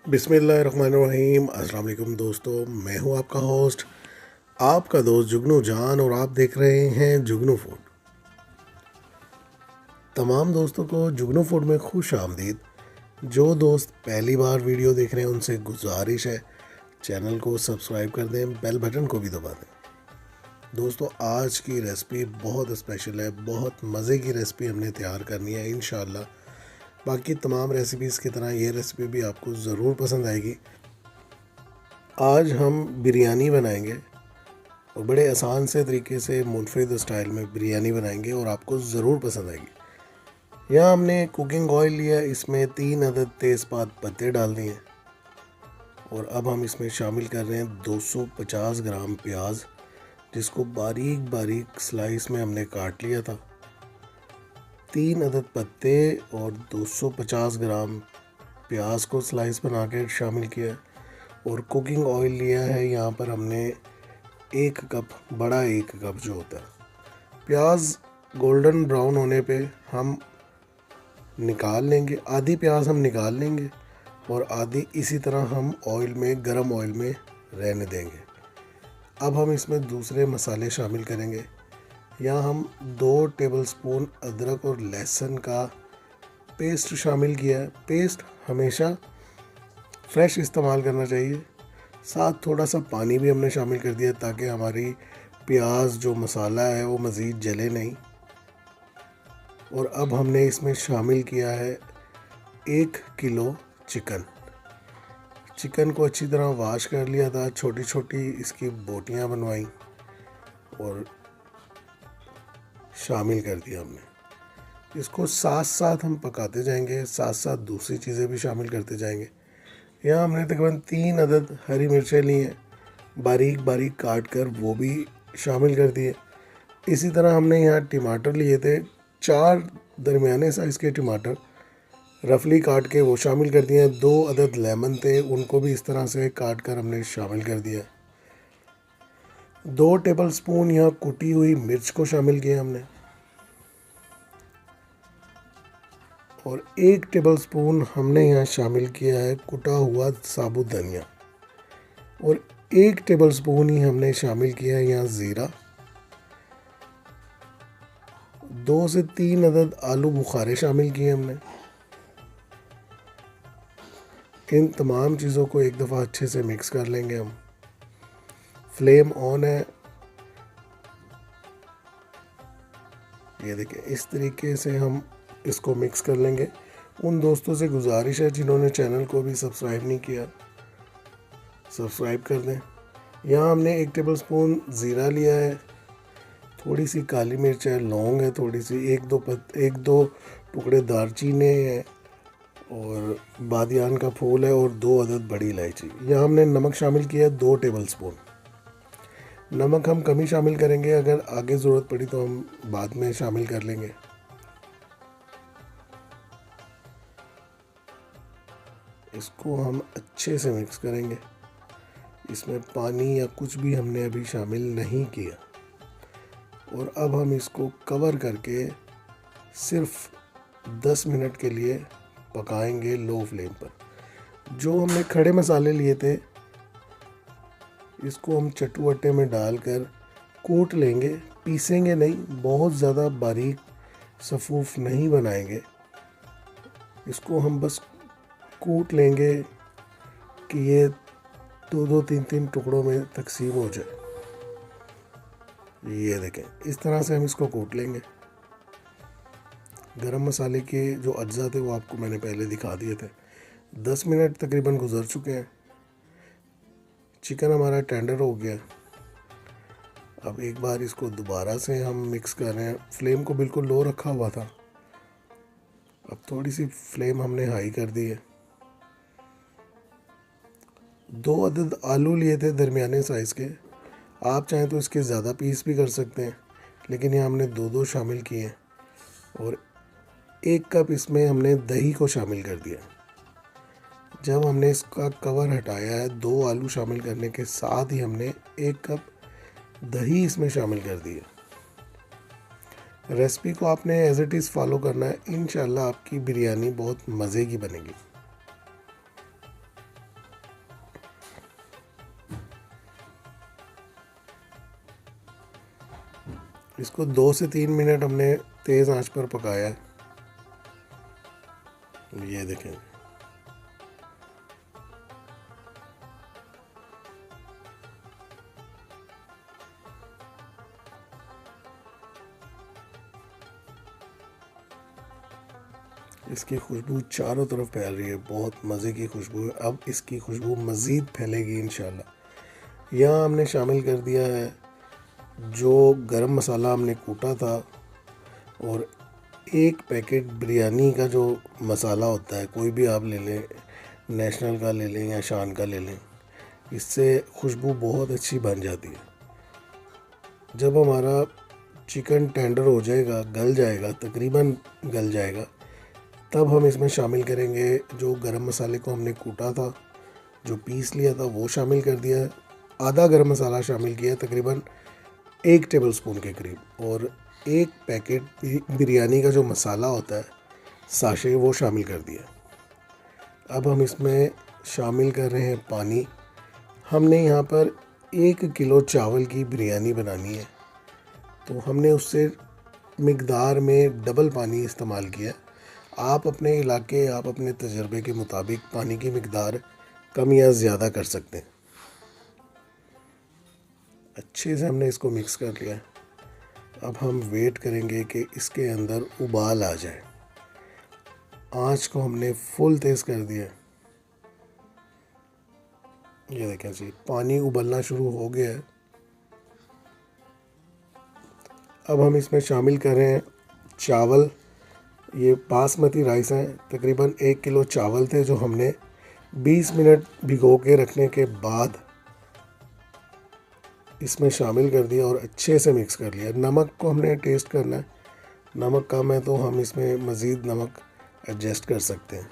बिस्मिल्लाहिर्रहमानिर्रहीम। अस्सलाम वालेकुम दोस्तों, मैं हूं आपका होस्ट, आपका दोस्त जुगनू जान, और आप देख रहे हैं जुगनू फूड। तमाम दोस्तों को जुगनू फूड में खुश आमदीद। जो दोस्त पहली बार वीडियो देख रहे हैं उनसे गुजारिश है चैनल को सब्सक्राइब कर दें, बेल बटन को भी दबा दें। दोस्तों, आज की रेसिपी बहुत स्पेशल है, बहुत मज़े की रेसिपी हमने तैयार करनी है इंशाल्लाह। बाकी तमाम रेसिपीज़ की तरह ये रेसिपी भी आपको ज़रूर पसंद आएगी। आज हम बिरयानी बनाएंगे और बड़े आसान से तरीके से मुनफरिद स्टाइल में बिरयानी बनाएंगे और आपको ज़रूर पसंद आएगी। यहाँ हमने कुकिंग ऑयल लिया, इसमें 3 अदद तेज़पात पत्ते डाल दिए और अब हम इसमें शामिल कर रहे हैं 250 ग्राम प्याज, जिसको बारीक बारीक स्लाइस में हमने काट लिया था। 3 अदद पत्ते और 250 ग्राम प्याज को स्लाइस बना के शामिल किया और कुकिंग ऑयल लिया है यहाँ पर हमने 1 कप, बड़ा 1 कप जो होता है। प्याज गोल्डन ब्राउन होने पे हम निकाल लेंगे, आधी प्याज हम निकाल लेंगे और आधी इसी तरह हम ऑयल में, गरम ऑयल में रहने देंगे। अब हम इसमें दूसरे मसाले शामिल करेंगे। यहाँ हम 2 टेबलस्पून अदरक और लहसुन का पेस्ट शामिल किया है। पेस्ट हमेशा फ्रेश इस्तेमाल करना चाहिए। साथ थोड़ा सा पानी भी हमने शामिल कर दिया ताकि हमारी प्याज जो मसाला है वो मज़ीद जले नहीं। और अब हमने इसमें शामिल किया है 1 किलो चिकन। चिकन को अच्छी तरह वॉश कर लिया था, छोटी छोटी इसकी बोटियां बनवाई और शामिल कर दिया हमने। इसको साथ साथ हम पकाते जाएंगे, साथ साथ दूसरी चीज़ें भी शामिल करते जाएंगे। यहाँ हमने तकरीबन 3 अदद हरी मिर्चें ली हैं, बारीक बारीक काट कर वो भी शामिल कर दिए। इसी तरह हमने यहाँ टमाटर लिए थे, 4 दरमियाने साइज़ के टमाटर रफली काट के वो शामिल कर दिए। 2 अदद लेमन थे, उनको भी इस तरह से काट कर हमने शामिल कर दिया। 2 टेबलस्पून यहाँ कुटी हुई मिर्च को शामिल किया हमने और 1 टेबलस्पून हमने यहाँ शामिल किया है कुटा हुआ साबुत धनिया और 1 टेबलस्पून ही हमने शामिल किया है यहाँ ज़ीरा। 2 से 3 अदद आलू बुखारे शामिल किए हमने। इन तमाम चीज़ों को एक दफ़ा अच्छे से मिक्स कर लेंगे हम। फ्लेम ऑन है, ये देखिए इस तरीके से हम इसको मिक्स कर लेंगे। उन दोस्तों से गुजारिश है जिन्होंने चैनल को भी सब्सक्राइब नहीं किया, सब्सक्राइब कर दें। यहाँ हमने 1 टेबलस्पून ज़ीरा लिया है, थोड़ी सी काली मिर्च है, लौंग है थोड़ी सी, एक दो टुकड़े दालचीनी है और बादियान का फूल है और 2 अदद बड़ी इलायची। यहाँ हमने नमक शामिल किया है 2 टेबलस्पून। नमक हम कम ही शामिल करेंगे, अगर आगे ज़रूरत पड़ी तो हम बाद में शामिल कर लेंगे। इसको हम अच्छे से मिक्स करेंगे। इसमें पानी या कुछ भी हमने अभी शामिल नहीं किया और अब हम इसको कवर करके सिर्फ 10 मिनट के लिए पकाएंगे लो फ्लेम पर। जो हमने खड़े मसाले लिए थे इसको हम चटुअट्टे में डालकर कूट लेंगे, पीसेंगे नहीं, बहुत ज़्यादा बारीक सफ़ूफ नहीं बनाएंगे। इसको हम बस कूट लेंगे कि ये 2-2, 3-3 टुकड़ों में तकसीम हो जाए। ये देखें, इस तरह से हम इसको कूट लेंगे। गरम मसाले के जो अज्जा थे वो आपको मैंने पहले दिखा दिए थे। 10 मिनट तकरीबन गुजर चुके हैं। चिकन हमारा टेंडर हो गया। अब एक बार इसको दोबारा से हम मिक्स कर रहे हैं। फ्लेम को बिल्कुल लो रखा हुआ था, अब थोड़ी सी फ्लेम हमने हाई कर दी है। 2 अदद आलू लिए थे दरमियाने साइज़ के, आप चाहें तो इसके ज़्यादा पीस भी कर सकते हैं, लेकिन यहाँ हमने 2 शामिल किए हैं और 1 कप इसमें हमने दही को शामिल कर दिया। जब हमने इसका कवर हटाया है 2 आलू शामिल करने के साथ ही हमने 1 कप दही इसमें शामिल कर दी है। रेसिपी को आपने एज इट इज़ फॉलो करना है, इंशाल्लाह आपकी बिरयानी बहुत मज़े की बनेगी। इसको 2 से 3 मिनट हमने तेज़ आंच पर पकाया है। ये देखें, इसकी खुशबू चारों तरफ फैल रही है, बहुत मज़े की खुशबू है। अब इसकी खुशबू मज़ीद फैलेगी इंशाल्लाह। यहाँ हमने शामिल कर दिया है जो गरम मसाला हमने कूटा था, और 1 पैकेट बिरयानी का जो मसाला होता है, कोई भी आप ले लें, नेशनल का ले लें या शान का ले लें, इससे खुशबू बहुत अच्छी बन जाती है। जब हमारा चिकन टेंडर हो जाएगा, गल जाएगा, तकरीबन गल जाएगा, तब हम इसमें शामिल करेंगे जो गरम मसाले को हमने कूटा था, जो पीस लिया था, वो शामिल कर दिया है। आधा गरम मसाला शामिल किया, तकरीबन 1 टेबलस्पून के करीब, और 1 पैकेट बिरयानी का जो मसाला होता है साशे, वो शामिल कर दिया। अब हम इसमें शामिल कर रहे हैं पानी। हमने यहाँ पर 1 किलो चावल की बिरयानी बनानी है, तो हमने उससे मिकदार में डबल पानी इस्तेमाल किया। आप अपने इलाके, आप अपने तजर्बे के मुताबिक पानी की मिकदार कम या ज़्यादा कर सकते हैं। अच्छे से हमने इसको मिक्स कर लिया। अब हम वेट करेंगे कि इसके अंदर उबाल आ जाए। आंच को हमने फुल तेज़ कर दिया। ये देखें जी, पानी उबलना शुरू हो गया है। अब हम इसमें शामिल कर रहे हैं चावल। ये बासमती राइस हैं, तकरीबन 1 किलो चावल थे जो हमने 20 मिनट भिगो के रखने के बाद इसमें शामिल कर दिया और अच्छे से मिक्स कर लिया। नमक को हमने टेस्ट करना है, नमक कम है तो हम इसमें मज़ीद नमक एडजस्ट कर सकते हैं।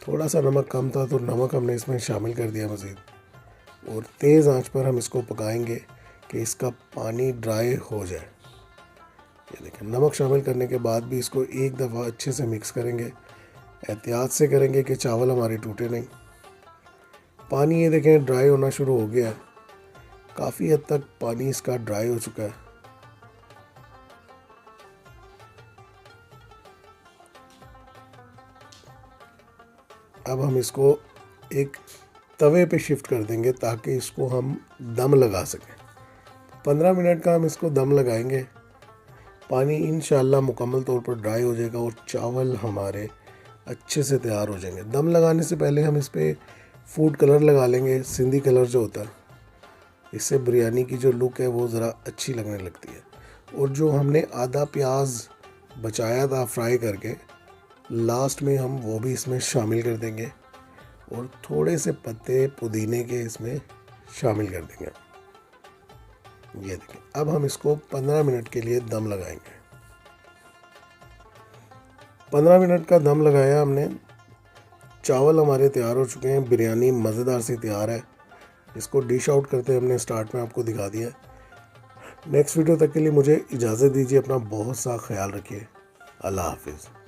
थोड़ा सा नमक कम था तो नमक हमने इसमें शामिल कर दिया मज़ीद, और तेज़ आंच पर हम इसको पकाएंगे कि इसका पानी ड्राई हो जाए। ये देखें, नमक शामिल करने के बाद भी इसको एक दफ़ा अच्छे से मिक्स करेंगे। एहतियात से करेंगे कि चावल हमारे टूटे नहीं। पानी ये देखें ड्राई होना शुरू हो गया है, काफ़ी हद तक पानी इसका ड्राई हो चुका है। अब हम इसको एक तवे पे शिफ्ट कर देंगे ताकि इसको हम दम लगा सकें। 15 मिनट का हम इसको दम लगाएंगे। पानी इंशाल्लाह मुकम्मल तौर पर ड्राई हो जाएगा और चावल हमारे अच्छे से तैयार हो जाएंगे। दम लगाने से पहले हम इस पर फूड कलर लगा लेंगे, सिंधी कलर जो होता है, इससे बिरयानी की जो लुक है वो ज़रा अच्छी लगने लगती है। और जो हमने आधा प्याज बचाया था फ्राई करके, लास्ट में हम वो भी इसमें शामिल कर देंगे और थोड़े से पत्ते पुदीने के इसमें शामिल कर देंगे। ये देखिए, अब हम इसको 15 मिनट के लिए दम लगाएंगे। 15 मिनट का दम लगाया हमने। चावल हमारे तैयार हो चुके हैं, बिरयानी मज़ेदार सी तैयार है। इसको डिश आउट करते हमने स्टार्ट में आपको दिखा दिया। नेक्स्ट वीडियो तक के लिए मुझे इजाज़त दीजिए। अपना बहुत सा ख्याल रखिए। अल्लाह हाफिज़।